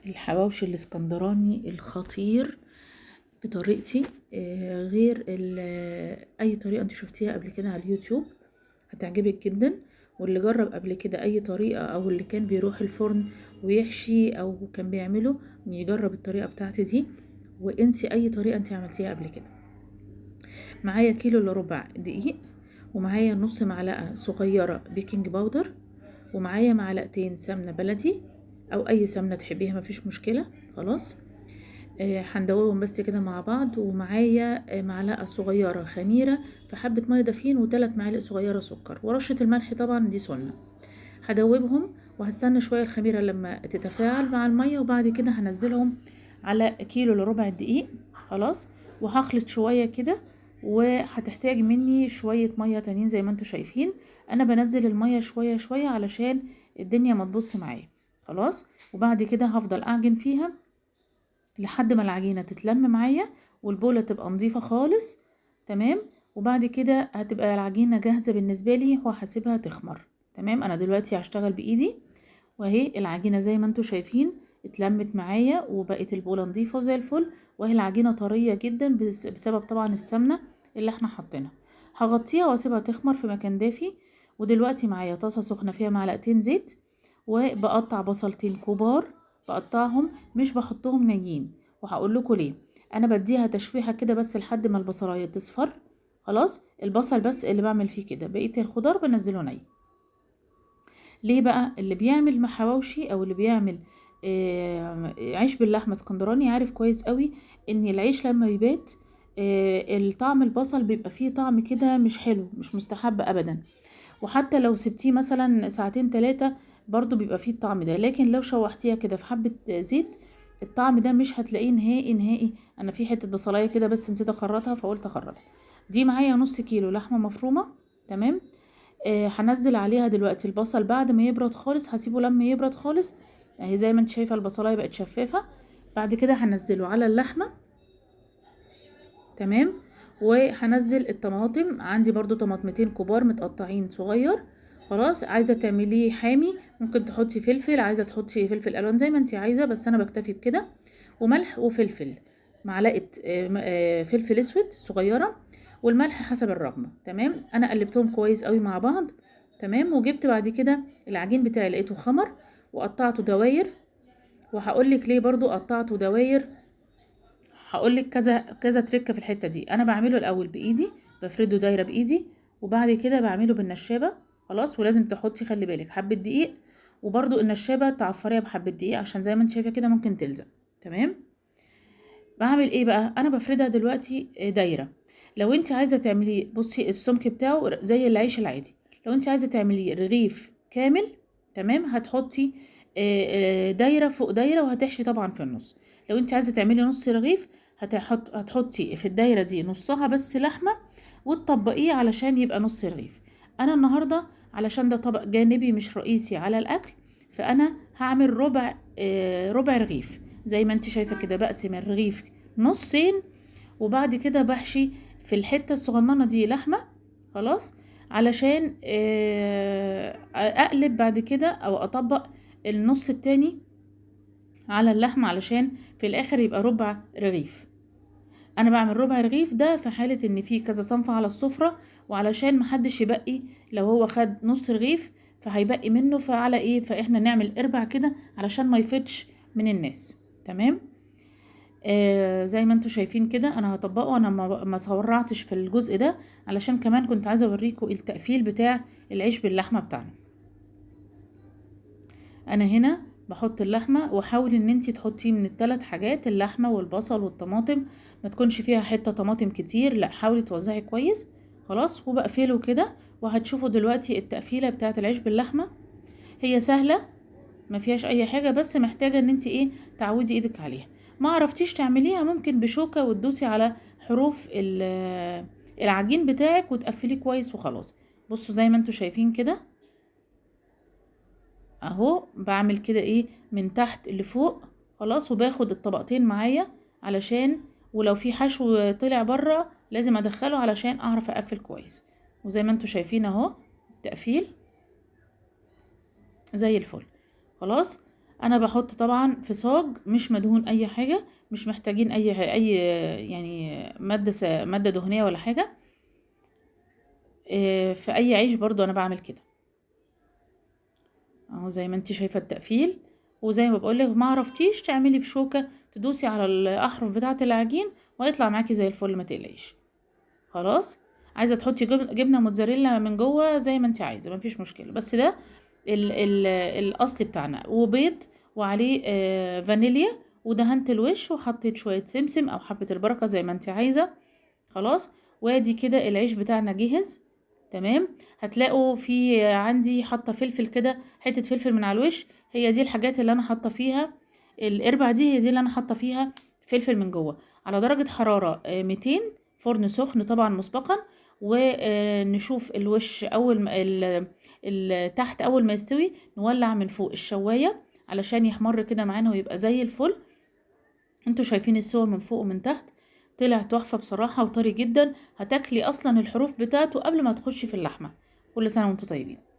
الحواوشي الاسكندراني الخطير بطريقتي، غير اي طريقة انت شفتيها قبل كده على اليوتيوب هتعجبك جدا. واللي جرب قبل كده اي طريقة او اللي كان بيروح الفرن ويحشي او كان بيعمله يجرب الطريقة بتاعتي دي، وانسي اي طريقة انت عملتيها قبل كده. معايا كيلو الا ربع دقيق، ومعايا نص معلقة صغيرة بيكنج باودر، ومعايا معلقتين سمنة بلدي او اي سمنة تحبيها مفيش مشكلة. خلاص، هندوبهم بس كده مع بعض. ومعايا معلقة صغيرة خميرة في حبة مية دافين، و3 معالق صغيرة سكر، ورشة الملح طبعا دي سنة. هدوبهم وهستنى شوية الخميرة لما تتفاعل مع المية، وبعد كده هنزلهم على كيلو الا ربع الدقيق. خلاص، وهخلط شوية كده، وهتحتاج مني شوية مية تانيين زي ما انتوا شايفين. انا بنزل المية شوية شوية علشان الدنيا ما تبص معايا. خلاص، وبعد كده هفضل اعجن فيها لحد ما العجينة تتلم معايا والبولة تبقى نظيفة خالص. تمام، وبعد كده هتبقى العجينة جاهزة بالنسبة لي وهسيبها تخمر. تمام، انا دلوقتي هشتغل بايدي، وهي العجينة زي ما انتوا شايفين اتلمت معايا وبقت البولة نظيفة وزي الفل، وهي العجينة طرية جدا بسبب طبعا السمنة اللي احنا حاطينها. هغطيها واسيبها تخمر في مكان دافي. ودلوقتي معايا طاسة سخنة فيها معلقتين زيت، وبقطع بصلتين كبار، بقطعهم مش بحطهم نيين. وهقول لكم ليه. انا بديها تشويحه كده بس لحد ما البصلايه تصفر. خلاص، البصل بس اللي بعمل فيه كده، بقيه الخضار بنزله ني. ليه بقى؟ اللي بيعمل حواوشي او اللي بيعمل عيش باللحمه اسكندراني عارف كويس قوي ان العيش لما بيبات الطعم البصل بيبقى فيه طعم كده مش حلو، مش مستحب ابدا. وحتى لو سبتيه مثلا ساعتين 3 برضو بيبقى فيه الطعم ده، لكن لو شوحتيها كده في حبة زيت الطعم ده مش هتلاقيه نهائي نهائي. انا في حتة بصلاية كده بس نسيت اخرطها فقلت اخرطها. دي معايا نص كيلو لحمة مفرومة. تمام، هنزل عليها دلوقتي البصل بعد ما يبرد خالص، هسيبه لما يبرد خالص. اهي زي ما انت شايفة البصلاية بقت شفافة. بعد كده هنزله على اللحمة. تمام، وهنزل الطماطم، عندي برضو طماطمتين كبار متقطعين صغير. خلاص، عايزه تعمليه حامي ممكن تحطي فلفل، عايزه تحطي فلفل الوان زي ما انت عايزه، بس انا بكتفي بكده. وملح وفلفل، معلقه فلفل اسود صغيره، والملح حسب الرغبه. تمام، انا قلبتهم كويس قوي مع بعض. تمام، وجبت بعد كده العجين بتاعي لقيته خمر وقطعته دواير. وهقولك ليه برضو قطعته دواير. هقولك كذا كذا تريكه في الحته دي. انا بعمله الاول بايدي، بفرده دايره بايدي، وبعد كده بعمله بالنشابه. خلاص، ولازم تحطي خلي بالك حبه دقيق، وبرده النشابه تعفريها بحبه دقيق عشان زي ما انت شايفه كده ممكن تلزق. تمام، بعمل ايه بقى؟ انا بفردها دلوقتي دايره. لو انت عايزه تعمليه، بصي السمك بتاعه زي العيش العادي. لو انت عايزه تعمليه رغيف كامل، تمام، هتحطي دايره فوق دايره، وهتحشي طبعا في النص. لو انت عايزه تعملي نص رغيف، هتحطي في الدايره دي نصها بس لحمه، وتطبقيه علشان يبقى نص رغيف. انا النهارده علشان ده طبق جانبي مش رئيسي على الاكل، فانا هعمل ربع رغيف. زي ما انت شايفه كده بقسم الرغيف نصين، وبعد كده بحشي في الحته الصغننه دي لحمه. خلاص، علشان اقلب بعد كده او اطبق النص التاني على اللحمه، علشان في الاخر يبقى ربع رغيف. انا بعمل ربع رغيف ده في حاله ان في كذا صنف على السفره، وعلشان محدش يبقي لو هو خد نص رغيف فهيبقي منه، فعلى ايه، فاحنا نعمل اربع كده علشان ما يفيدش من الناس. تمام، زي ما انتوا شايفين كده انا هطبقه. انا ما سرعتش في الجزء ده علشان كمان كنت عايزه اوريكم التقفيل بتاع العيش باللحمه بتاعنا. انا هنا بحط اللحمه، وحاول ان انتي تحطيه من الثلاث حاجات، اللحمه والبصل والطماطم، ما تكونش فيها حته طماطم كتير، لا حاولي توزعي كويس. خلاص، وبقفله كده. وهتشوفوا دلوقتي التقفيله بتاعه العيش باللحمه هي سهله، ما فيهاش اي حاجه، بس محتاجه ان انتي ايه، تعودي ايدك عليها. ما عرفتيش تعمليها ممكن بشوكه وتدوسي على حروف العجين بتاعك وتقفليه كويس وخلاص. بصوا زي ما انتوا شايفين كده اهو، بعمل كده ايه من تحت لفوق. خلاص، وباخد الطبقتين معايا علشان ولو في حشو طلع بره لازم ادخله علشان اعرف اقفل كويس. وزي ما انتوا شايفين اهو التقفيل زي الفل. خلاص، انا بحط طبعا في صاج مش مدهون اي حاجه، مش محتاجين اي يعني ماده دهنيه ولا حاجه. في اي عيش برضو انا بعمل كده اهو زي ما انتي شايفه التقفيل. وزي ما بقولك ما عرفتيش تعملي بشوكه تدوسي على الاحرف بتاعه العجين وهيطلع معاكي زي الفل، ما تقلقيش. خلاص. عايزه تحطي جبنه موتزاريلا من جوه زي ما انت عايزه، مفيش مشكله، بس ده ال الاصل بتاعنا. وبيض وعليه فانيليا، ودهنت الوش وحطيت شويه سمسم او حبه البركه زي ما انت عايزه. خلاص. وادي كده العيش بتاعنا جهز. تمام. هتلاقوا في عندي حاطه فلفل كده، حته فلفل من على الوش. هي دي الحاجات اللي انا حاطه فيها، القربع دي هي دي اللي انا حاطه فيها فلفل من جوه، على درجه حراره 200، فرن سخن طبعا مسبقا. ونشوف الوش اول ما تحت اول ما يستوي نولع من فوق الشوايه علشان يحمر كده معانا ويبقى زي الفل. انتوا شايفين السوا من فوق ومن تحت، طلع تحفة بصراحة وطري جدا. هتاكلي اصلا الحروف بتاعته قبل ما تخشي في اللحمة. كل سنة وانتوا طيبين.